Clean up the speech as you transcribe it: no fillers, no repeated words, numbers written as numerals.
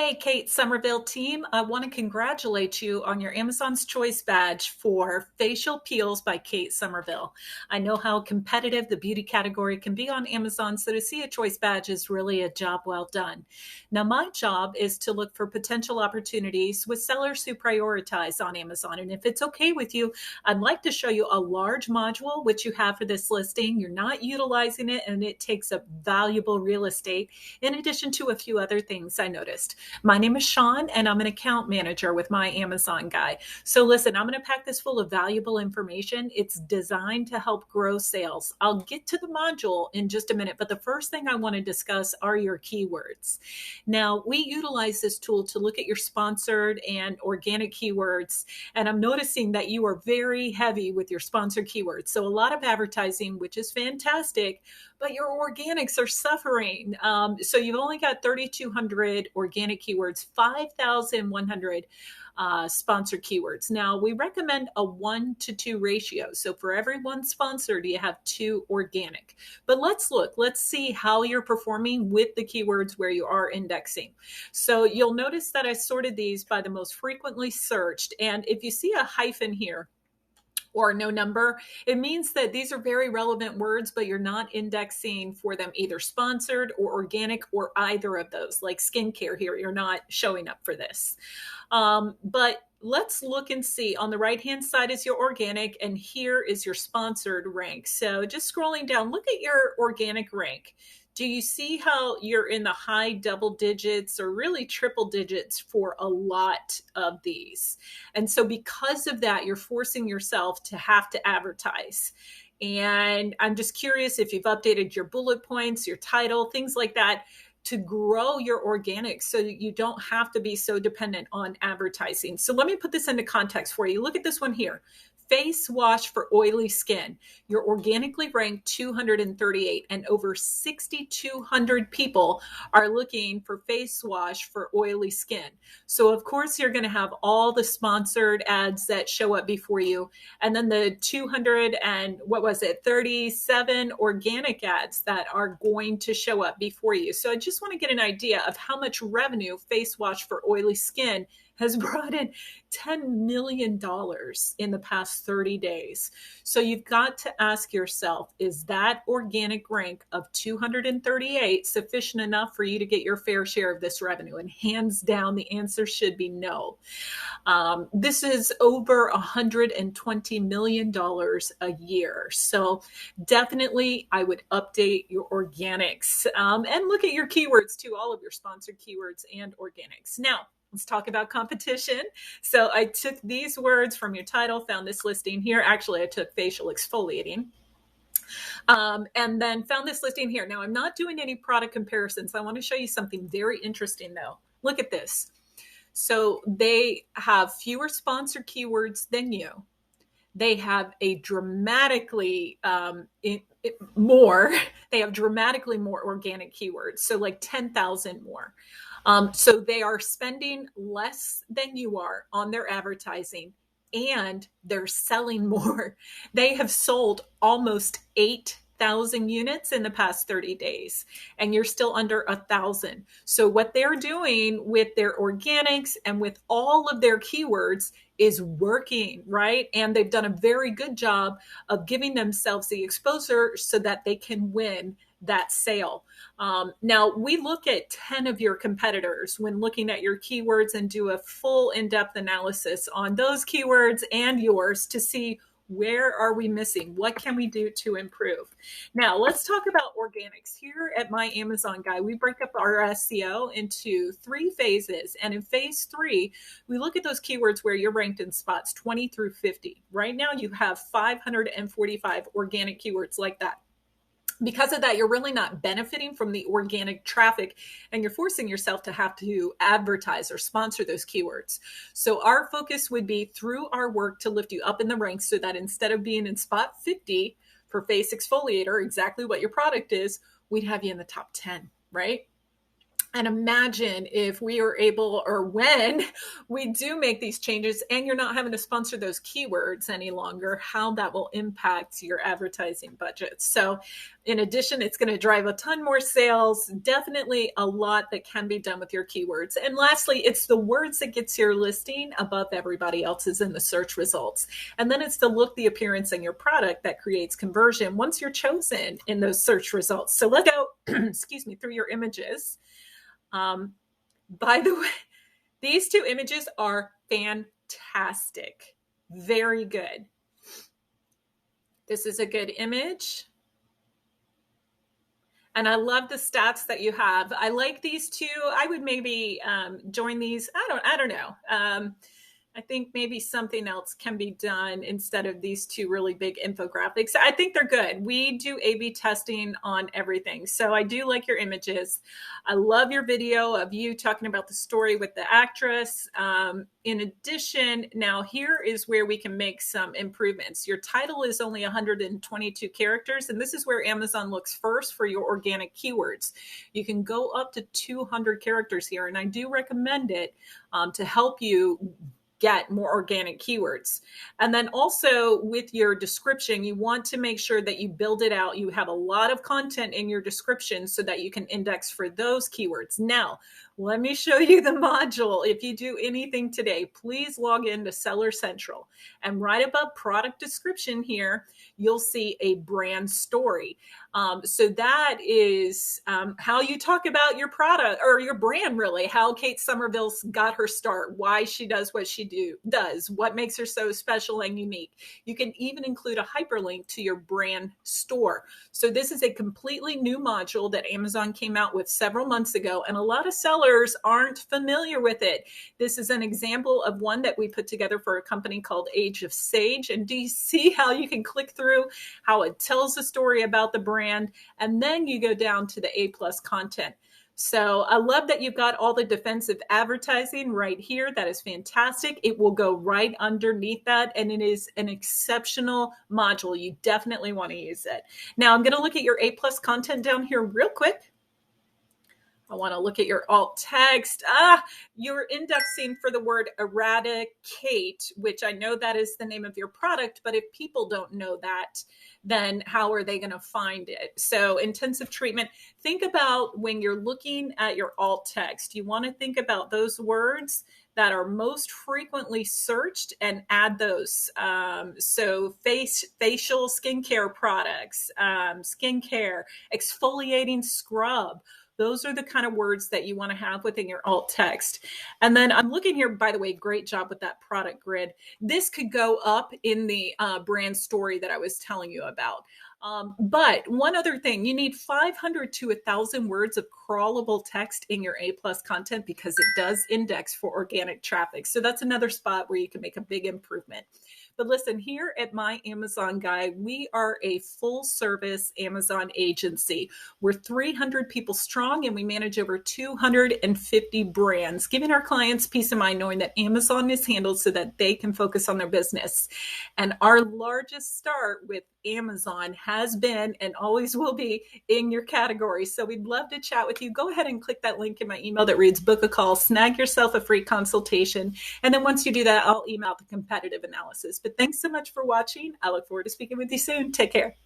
Hey, Kate Somerville team, I want to congratulate you on your Amazon's Choice badge for Facial Peels by Kate Somerville. I know how competitive the beauty category can be on Amazon, so to see a Choice badge is really a job well done. Now, my job is to look for potential opportunities with sellers who prioritize on Amazon. And if it's okay with you, I'd like to show you a large module which you have for this listing. You're not utilizing it, and it takes up valuable real estate, in addition to a few other things I noticed. My name is Sean, and I'm an account manager with my Amazon guy. So listen, I'm going to pack this full of valuable information. It's designed to help grow sales. I'll get to the module in just a minute, but the first thing I want to discuss are your keywords. Now, we utilize this tool to look at your sponsored and organic keywords, and I'm noticing that you are very heavy with your sponsored keywords. So a lot of advertising, which is fantastic, but your organics are suffering. So you've only got 3,200 organic keywords, 5,100 sponsored keywords. Now, we recommend a 1-to-2 ratio. So for every one sponsored, you have 2 organic. But let's see how you're performing with the keywords where you are indexing. So you'll notice that I sorted these by the most frequently searched. And if you see a hyphen here, or no number, it means that these are very relevant words, but you're not indexing for them either sponsored or organic or either of those. Like skincare here, you're not showing up for this. But let's look and see. On the right-hand side is your organic, and here is your sponsored rank. So just scrolling down, look at your organic rank. Do you see how you're in the high double digits or really triple digits for a lot of these? And so because of that, you're forcing yourself to have to advertise. And I'm just curious if you've updated your bullet points, your title, things like that, to grow your organics so that you don't have to be so dependent on advertising. So let me put this into context for you. Look at this one here. Face wash for oily skin. You're organically ranked 238, and over 6,200 people are looking for face wash for oily skin. So of course you're going to have all the sponsored ads that show up before you, and then the 37 organic ads that are going to show up before you. So I just want to get an idea of how much revenue face wash for oily skin has brought in $10 million in the past 30 days. So you've got to ask yourself, is that organic rank of 238 sufficient enough for you to get your fair share of this revenue? And hands down, the answer should be no. This is over $120 million a year. So definitely I would update your organics and look at your keywords too, all of your sponsored keywords and organics. Now, let's talk about competition. So I took these words from your title, found this listing here. Actually, I took facial exfoliating. And then found this listing here. Now, I'm not doing any product comparisons. I want to show you something very interesting, though. Look at this. So they have fewer sponsored keywords than you. They have a dramatically more organic keywords. So like 10,000 more. So they are spending less than you are on their advertising, and they're selling more. They have sold almost 8,000 units in the past 30 days, and you're still under 1,000. So what they're doing with their organics and with all of their keywords is working, right? And they've done a very good job of giving themselves the exposure so that they can win that sale. Now, we look at 10 of your competitors when looking at your keywords and do a full in-depth analysis on those keywords and yours to see where are we missing? What can we do to improve? Now, let's talk about organics. Here at My Amazon Guy, we break up our SEO into 3 phases. And in phase 3, we look at those keywords where you're ranked in spots 20 through 50. Right now, you have 545 organic keywords like that. Because of that, you're really not benefiting from the organic traffic, and you're forcing yourself to have to advertise or sponsor those keywords. So our focus would be through our work to lift you up in the ranks so that instead of being in spot 50 for face exfoliator, exactly what your product is, we'd have you in the top 10, right? And imagine if we are able, or when we do make these changes and you're not having to sponsor those keywords any longer, how that will impact your advertising budget. So in addition, it's going to drive a ton more sales, definitely a lot that can be done with your keywords. And lastly, it's the words that gets your listing above everybody else's in the search results. And then it's the look, the appearance, and your product that creates conversion once you're chosen in those search results. So let's go, excuse me, through your images. By the way, these two images are fantastic. Very good. This is a good image. And I love the stats that you have. I like these two. I would maybe join these. I don't know. I think maybe something else can be done instead of these two really big infographics. I think they're good. We do A/B testing on everything. So I do like your images. I love your video of you talking about the story with the actress. In addition, now here is where we can make some improvements. Your title is only 122 characters, and this is where Amazon looks first for your organic keywords. You can go up to 200 characters here, and I do recommend it to help you get more organic keywords. And then also with your description, you want to make sure that you build it out. You have a lot of content in your description so that you can index for those keywords. Now, let me show you the module. If you do anything today, please log into Seller Central, and right above product description here, you'll see a brand story. So that is how you talk about your product or your brand, really, how Kate Somerville's got her start, why she does what she does, what makes her so special and unique. You can even include a hyperlink to your brand store. So this is a completely new module that Amazon came out with several months ago, and a lot of sellers aren't familiar with it. This is an example of one that we put together for a company called Age of Sage. And do you see how you can click through how it tells a story about the brand, and then you go down to the A+ content. So I love that you've got all the defensive advertising right here. That is fantastic. It will go right underneath that, and it is an exceptional module. You definitely want to use it. Now I'm going to look at your A+ content down here real quick. I want to look at your alt text. You're indexing for the word eradicate, which I know that is the name of your product, but if people don't know that, then how are they going to find it? So intensive treatment, think about when you're looking at your alt text, you want to think about those words that are most frequently searched and add those. So facial skincare products, skincare, exfoliating scrub. Those are the kind of words that you want to have within your alt text. And then I'm looking here, by the way, great job with that product grid. This could go up in the brand story that I was telling you about. But one other thing, you need 500 to 1,000 words of crawlable text in your A+ content because it does index for organic traffic. So that's another spot where you can make a big improvement. But listen, here at My Amazon Guy, we are a full service Amazon agency. We're 300 people strong and we manage over 250 brands, giving our clients peace of mind knowing that Amazon is handled so that they can focus on their business. And our largest start with Amazon has been and always will be in your category. So we'd love to chat with you. Go ahead and click that link in my email that reads book a call, snag yourself a free consultation. And then once you do that, I'll email the competitive analysis. But thanks so much for watching. I look forward to speaking with you soon. Take care.